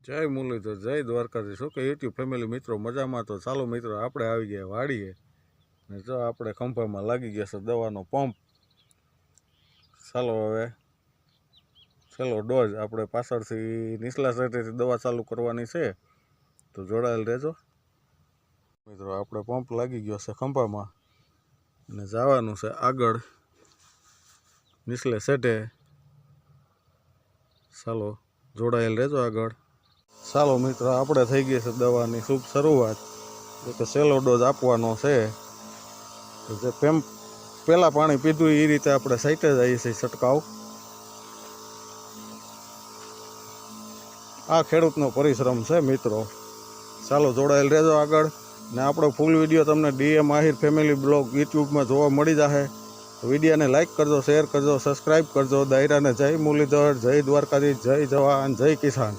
જય મુરલીધર, જય દ્વારકાધીશ. શું કે યુટ્યુબ ફેમિલી મિત્રો મજામાં? તો ચાલો મિત્રો, આપણે આવી ગયા વાડીએ ને જો આપણે ખંભામાં લાગી ગયા છે દવાનો પંપ. ચાલો હવે છેલ્લો ડોઝ આપણે પાછળથી નીચલા સાઈડેથી દવા ચાલુ કરવાની છે, તો જોડાયેલ રહેજો મિત્રો. આપણે પંપ લાગી ગયો છે ખંભામાં અને જવાનું છે આગળ નીચલે સેટે. ચાલો જોડાયેલ રહેજો આગળ. ચાલો મિત્રો, આપણે થઈ ગઈ છે દવાની શુભ શરૂઆત. એટલે સહેલો ડોઝ આપવાનો છે. તો જે પહેલાં પાણી પીધું એ રીતે આપણે સાઈટે જઈએ છીએ છંટકાવ. આ ખેડૂતનો પરિશ્રમ છે મિત્રો. ચાલો જોડાયેલ રહેજો આગળ. ને આપણો ફૂલ વિડીયો તમને ડીએમ આહિર ફેમિલી બ્લોગ યુટ્યુબમાં જોવા મળી જશે. વિડીયોને લાઇક કરજો, શેર કરજો, સબસ્ક્રાઈબ કરજો. દાયરાને જય મુરલીધર, જય દ્વારકાધીશ, જય જવાન, જય કિસાન.